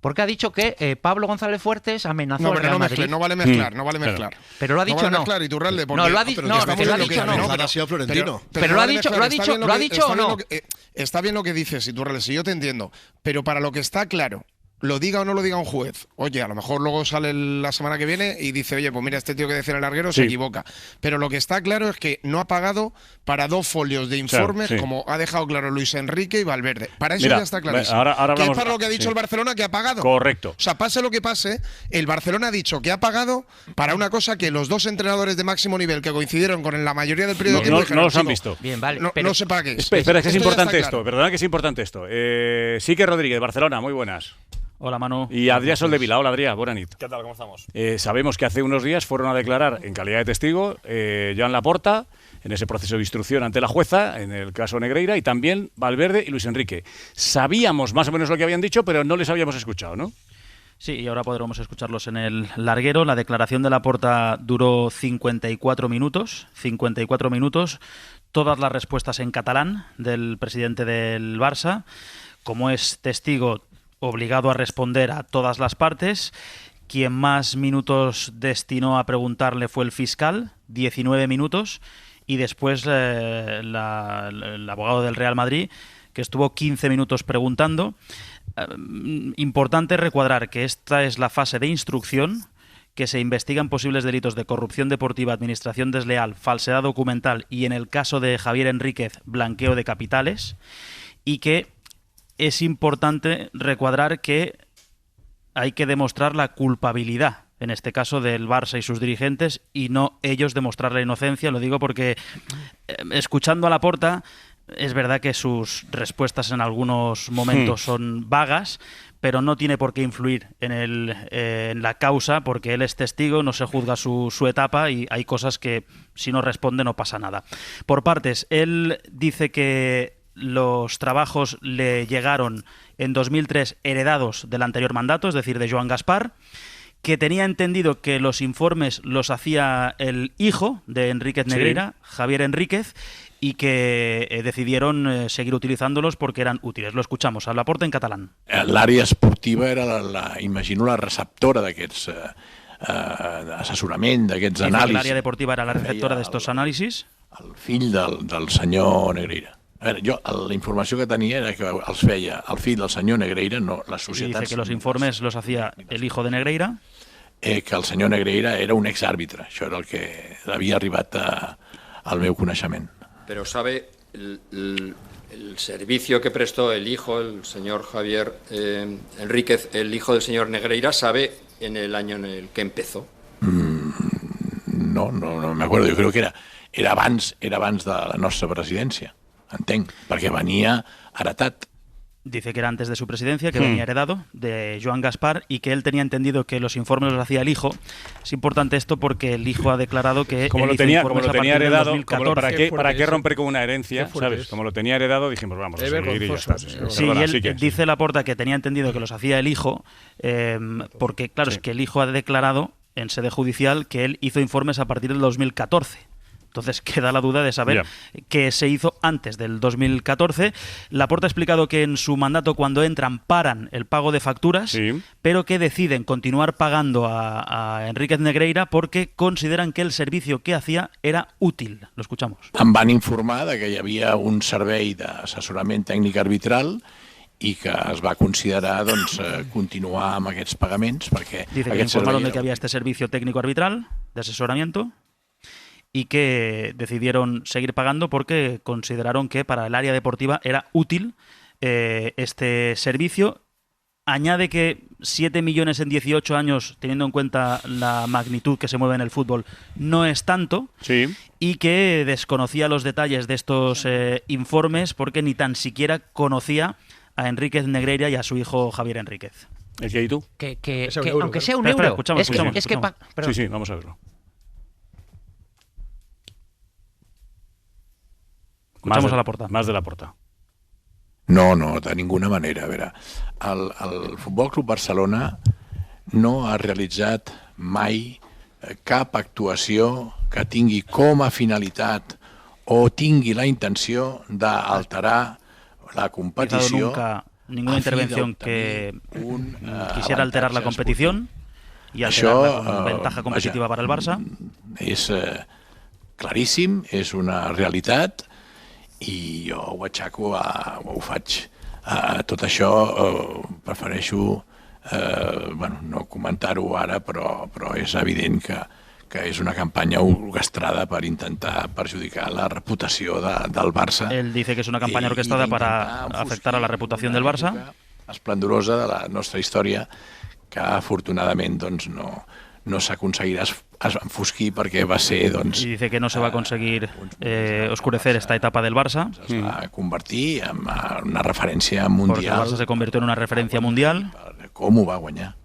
S11: Porque ha dicho que Pablo González Fuertes amenazó al Real Madrid.
S9: No vale mezclar.
S11: Pero lo ha dicho no.
S9: Iturralde,
S11: no, lo ha dicho no. Pero lo ha dicho o no.
S9: Está bien lo que dices, Iturralde, si yo te entiendo. Pero para lo que está claro, lo diga o no lo diga un juez, oye, a lo mejor luego sale la semana que viene y dice, oye, pues mira, este tío que decía en el larguero se equivoca. Pero lo que está claro es que no ha pagado para 2 folios de informes, como ha dejado claro Luis Enrique y Valverde. Para eso ya está clarísimo.
S2: Ahora
S9: que es para lo que ha dicho el Barcelona, que ha pagado.
S2: Correcto.
S9: O sea, pase lo que pase, el Barcelona ha dicho que ha pagado para una cosa que los 2 entrenadores de máximo nivel que coincidieron con la mayoría del periodo de tiempo
S2: no los han visto.
S11: Bien, vale.
S9: No sé para qué es.
S2: Espera, que es importante esto. Perdona que es importante esto. Sique Rodríguez, Barcelona, muy buenas.
S16: Hola, Manu.
S2: Y Adrià Soldevila. Hola, Adrià. Buena nit.
S17: ¿Qué tal? ¿Cómo estamos?
S2: Sabemos que hace unos días fueron a declarar en calidad de testigo Joan Laporta en ese proceso de instrucción ante la jueza, en el caso Negreira, y también Valverde y Luis Enrique. Sabíamos más o menos lo que habían dicho, pero no les habíamos escuchado, ¿no?
S16: Sí, y ahora podremos escucharlos en el larguero. La declaración de Laporta duró 54 minutos. 54 minutos. Todas las respuestas en catalán del presidente del Barça. Como es testigo, obligado a responder a todas las partes. Quien más minutos destinó a preguntarle fue el fiscal, 19 minutos, y después el abogado del Real Madrid, que estuvo 15 minutos preguntando. Importante recuadrar que esta es la fase de instrucción, que se investigan posibles delitos de corrupción deportiva, administración desleal, falsedad documental y, en el caso de Javier Enríquez, blanqueo de capitales, y que es importante recuadrar que hay que demostrar la culpabilidad, en este caso del Barça y sus dirigentes, y no ellos demostrar la inocencia. Lo digo porque, escuchando a Laporta, es verdad que sus respuestas en algunos momentos son vagas, pero no tiene por qué influir en la causa, porque él es testigo, no se juzga su etapa y hay cosas que, si no responde, no pasa nada. Por partes, él dice que los trabajos le llegaron en 2003 heredados del anterior mandato, es decir, de Joan Gaspar, que tenía entendido que los informes los hacía el hijo de Enríquez Negreira, sí, Javier Enríquez, y que decidieron seguir utilizándolos porque eran útiles. Lo escuchamos, a Laporta en catalán.
S18: L'àrea esportiva era, imagino, la receptora d'aquests assessorament, d'aquests anàlisis.
S16: L'àrea deportiva era la receptora d'estos análisis.
S18: El fill del senyor Negreira. A veure, jo la informació que tenia era que els feia el fill del senyor Negreira, no les societats.
S16: Dice que los informes los hacía el hijo de Negreira.
S18: Que el senyor Negreira era un exàrbitre. Això era el que havia arribat al meu coneixement.
S19: Pero sabe el servicio que prestó el hijo, el señor Javier Enríquez, el hijo del señor Negreira, ¿sabe en el año en el que empezó?
S18: No me acuerdo. Jo crec que era abans de la nostra presidència. Entenc, perquè venia heretat.
S16: Dice que era antes de su presidencia, que venía heredado de Joan Gaspar y que él tenía entendido que los informes los hacía el hijo. Es importante esto porque el hijo ha declarado que
S2: como lo tenía heredado, ¿para qué romper con una herencia? ¿Sabes? Como lo tenía heredado, dijimos, vamos a seguir y ya está.
S16: Sí, y él dice Laporta que tenía entendido que los hacía el hijo, porque claro, es que el hijo ha declarado en sede judicial que él hizo informes a partir del 2014. Entonces queda la duda de saber qué se hizo antes del 2014. Laporta ha explicado que en su mandato, cuando entran, paran el pago de facturas, pero que deciden continuar pagando a Enríquez Negreira porque consideran que el servicio que hacía era útil. Lo escuchamos.
S18: Em van informar de que hi havia un servei d'assessorament tècnic arbitral i que es va considerar continuar amb aquests pagaments perquè...
S16: Dice que informaron de que había este servicio técnico arbitral de asesoramiento y que decidieron seguir pagando porque consideraron que para el área deportiva era útil este servicio. Añade que 7 millones en 18 años, teniendo en cuenta la magnitud que se mueve en el fútbol, no es tanto, y que desconocía los detalles de estos informes porque ni tan siquiera conocía a Enríquez Negreira y a su hijo Javier Enríquez.
S2: ¿El que hay tú?
S11: Que aunque sea un euro.
S2: Escuchamos.
S11: Perdón.
S2: Sí, vamos a verlo.
S16: Escuchamos a Laporta.
S2: Más de Laporta.
S18: No, de ninguna manera. A veure, el Futbol Club Barcelona no ha realitzat mai cap actuació que tingui com a finalitat o tingui la intenció d'alterar la competició.
S16: Nunca ninguna intervención que quisiera alterar la competición y alterar la ventaja competitiva para el Barça.
S18: És claríssim, és una realitat i jo ho aixeco, ho faig. Tot això prefereixo no comentar-ho ara, però és evident que és una campanya orquestrada per intentar perjudicar la reputació del Barça.
S16: Él dice que es una campaña orquestada para afectar a la reputación del Barça.
S18: Esplendorosa de la nostra història, que afortunadament no s'aconseguirà enfosquir perquè va ser...
S16: Y dice que no se va a conseguir oscurecer esta etapa del Barça.
S18: Es va convertir en una referència mundial.
S16: Porque el Barça se convirtió en una referencia mundial.
S18: com ho va guanyar.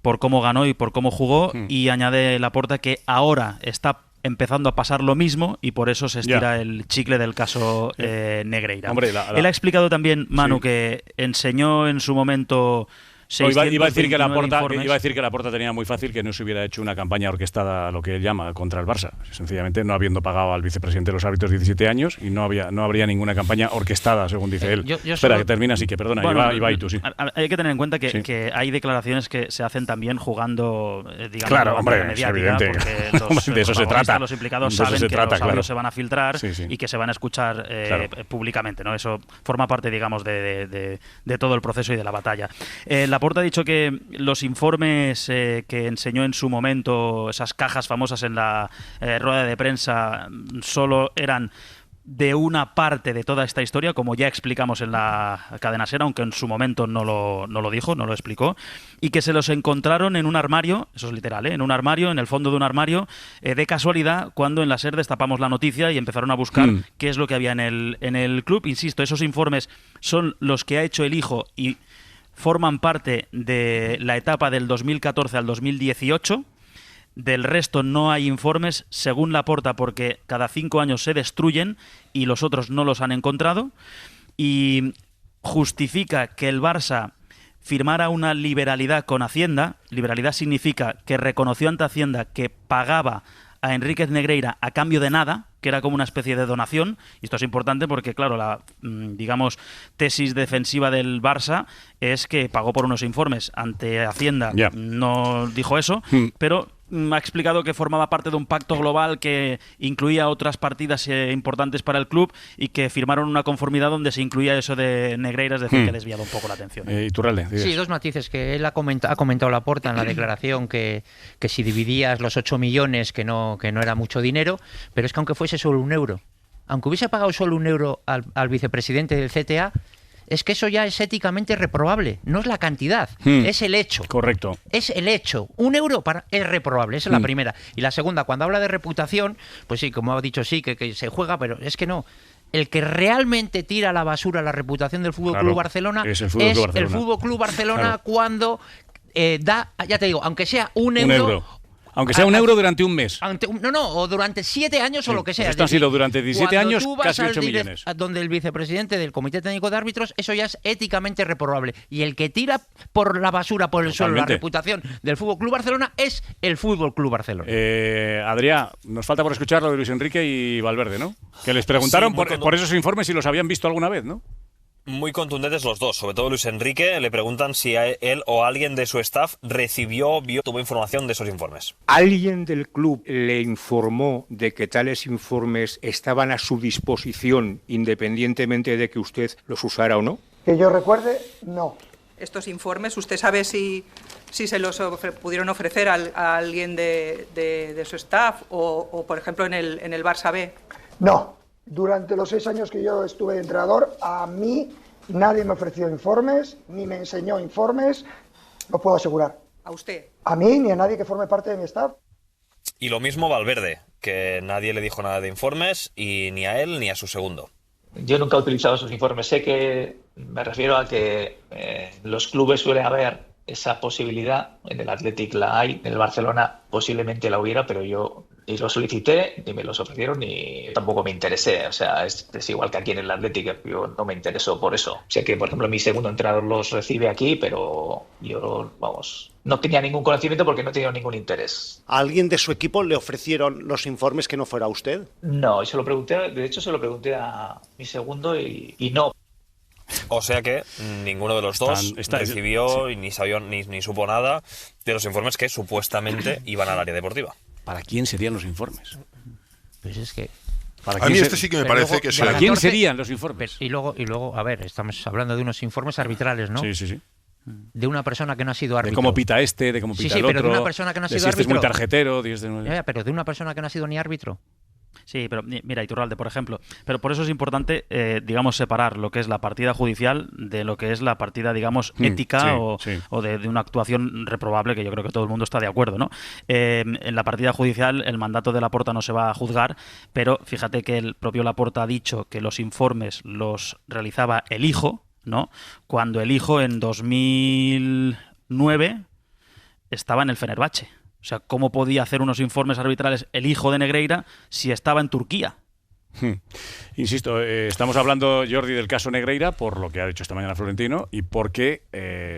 S16: Por cómo ganó y por cómo jugó, y añade Laporta que ahora está empezando a pasar lo mismo y por eso se estira el chicle del caso Negreira.
S2: Hombre,
S16: Él ha explicado también, Manu, que enseñó en su momento...
S2: Iba a decir que Laporta tenía muy fácil que no se hubiera hecho una campaña orquestada, lo que él llama, contra el Barça. Sencillamente no habiendo pagado al vicepresidente de los árbitros 17 años y no habría ninguna campaña orquestada, según dice él. Espera, que termina así, que perdona, bueno, Ibai, tú sí.
S16: Hay que tener en cuenta que hay declaraciones que se hacen también jugando, digamos,
S2: claro, hombre,
S16: mediática, porque
S2: de eso se trata.
S16: Los implicados saben que los audios se van a filtrar y que se van a escuchar públicamente, ¿no? Eso forma parte, digamos, de todo el proceso y de la batalla. Laporta ha dicho que los informes que enseñó en su momento, esas cajas famosas en la rueda de prensa, solo eran de una parte de toda esta historia, como ya explicamos en la cadena SER, aunque en su momento no lo dijo, no lo explicó, y que se los encontraron en un armario, eso es literal, en un armario, en el fondo de un armario, de casualidad, cuando en la SER destapamos la noticia y empezaron a buscar qué es lo que había en el club. Insisto, esos informes son los que ha hecho el hijo y forman parte de la etapa del 2014 al 2018. Del resto no hay informes, según Laporta, porque cada 5 años se destruyen y los otros no los han encontrado. Y justifica que el Barça firmara una liberalidad con Hacienda. Liberalidad significa que reconoció ante Hacienda que pagaba a Enríquez Negreira a cambio de nada, que era como una especie de donación. Y esto es importante porque, claro, la, digamos, tesis defensiva del Barça es que pagó por unos informes ante Hacienda. No dijo eso, pero ha explicado que formaba parte de un pacto global que incluía otras partidas importantes para el club y que firmaron una conformidad donde se incluía eso de Negreira, es decir, que ha desviado un poco la atención.
S2: Iturralde,
S11: sí, dos matices que él ha comentado Laporta en la declaración, que si dividías los 8 millones, que no era mucho dinero, pero es que aunque fuese solo €1, aunque hubiese pagado solo €1 al vicepresidente del CTA, es que eso ya es éticamente reprobable. No es la cantidad, es el hecho.
S2: Correcto.
S11: Es el hecho. €1 es reprobable, esa es la primera. Y la segunda, cuando habla de reputación, pues sí, como ha dicho, sí, que se juega, pero es que no. El que realmente tira a la basura la reputación del Fútbol Club Barcelona es el Fútbol Club Barcelona cuando da, ya te digo, aunque sea €1.
S2: Aunque sea €1 durante un mes.
S11: O durante 7 años o lo que sea.
S2: Esto han sido durante 17 años casi 8 millones.
S11: Donde el vicepresidente del Comité Técnico de Árbitros, eso ya es éticamente reprobable. Y el que tira por la basura, por el suelo, la reputación del Fútbol Club Barcelona es el Fútbol Club Barcelona.
S2: Adrián, nos falta por escuchar lo de Luis Enrique y Valverde, ¿no? Que les preguntaron por esos informes si los habían visto alguna vez, ¿no?
S17: Muy contundentes los dos, sobre todo Luis Enrique. Le preguntan si él o alguien de su staff tuvo información de esos informes.
S20: ¿Alguien del club le informó de que tales informes estaban a su disposición independientemente de que usted los usara o no?
S21: Que yo recuerde, no.
S10: Estos informes, ¿usted sabe si se los pudieron ofrecer a alguien de su staff o, por ejemplo, en el Barça B?
S21: No. Durante los 6 años que yo estuve de entrenador, a mí nadie me ofreció informes, ni me enseñó informes, lo puedo asegurar.
S10: ¿A usted?
S21: A mí ni a nadie que forme parte de mi staff.
S17: Y lo mismo Valverde, que nadie le dijo nada de informes, y ni a él ni a su segundo.
S22: Yo nunca he utilizado esos informes. Sé que me refiero a que en los clubes suele haber esa posibilidad. En el Athletic la hay, en el Barcelona posiblemente la hubiera, pero yo ni lo solicité, ni me los ofrecieron, ni tampoco me interesé. O sea, es igual que aquí en el Athletic, yo no me intereso por eso. Sé que, por ejemplo, mi segundo entrenador los recibe aquí, pero yo, no tenía ningún conocimiento porque no tenía ningún interés.
S23: ¿A alguien de su equipo le ofrecieron los informes que no fuera usted?
S22: No, se lo pregunté a mi segundo y no.
S17: O sea que ninguno de los dos recibió y ni sabía ni supo nada de los informes que supuestamente iban al área deportiva.
S2: ¿Para quién serían los informes?
S11: Pues es que...
S15: A mí sí que me parece que...
S2: ¿Para quién serían los informes?
S11: Y luego, a ver, estamos hablando de unos informes arbitrales, ¿no?
S2: Sí.
S11: De una persona que no ha sido árbitro.
S2: De cómo pita de cómo pita el otro.
S11: Pero de una persona que no ha sido
S2: árbitro.
S11: Este
S2: es muy tarjetero.
S11: Pero de una persona que no ha sido ni árbitro.
S16: Sí, pero mira, Iturralde, por ejemplo. Pero por eso es importante, digamos, separar lo que es la partida judicial de lo que es la partida, digamos, ética o de una actuación reprobable, que yo creo que todo el mundo está de acuerdo, ¿no? En la partida judicial el mandato de Laporta no se va a juzgar, pero fíjate que el propio Laporta ha dicho que los informes los realizaba el hijo, ¿no? Cuando el hijo en 2009 estaba en el Fenerbahce. O sea, ¿cómo podía hacer unos informes arbitrales el hijo de Negreira si estaba en Turquía?
S2: Insisto, estamos hablando, Jordi, del caso Negreira por lo que ha dicho esta mañana Florentino y porque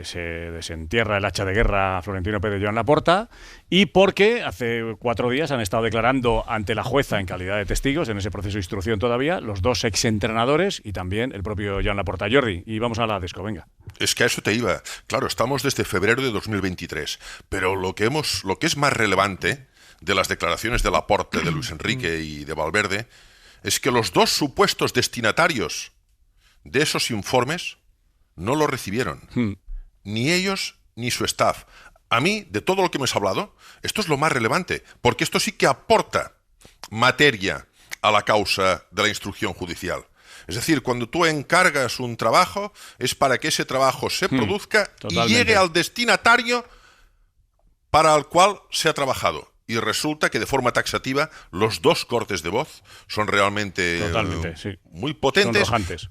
S2: se desentierra el hacha de guerra a Florentino Pérez Joan Laporta y porque hace 4 días han estado declarando ante la jueza en calidad de testigos en ese proceso de instrucción todavía los 2 exentrenadores y también el propio Joan Laporta. Jordi, y vamos a la Desco, venga.
S15: Es que a eso te iba. Claro, estamos desde febrero de 2023, pero lo que es más relevante de las declaraciones de Laporta, de Luis Enrique y de Valverde es que los 2 supuestos destinatarios de esos informes no lo recibieron. Ni ellos ni su staff. A mí, de todo lo que hemos hablado, esto es lo más relevante, porque esto sí que aporta materia a la causa de la instrucción judicial. Es decir, cuando tú encargas un trabajo, es para que ese trabajo se produzca y llegue al destinatario para el cual se ha trabajado. Y resulta que de forma taxativa los 2 cortes de voz son realmente muy potentes.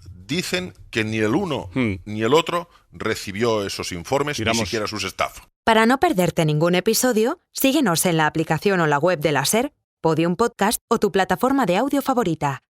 S15: Dicen que ni el uno ni el otro recibió esos informes, ni siquiera sus staff.
S1: Para no perderte ningún episodio, síguenos en la aplicación o la web de la SER, Podium Podcast o tu plataforma de audio favorita.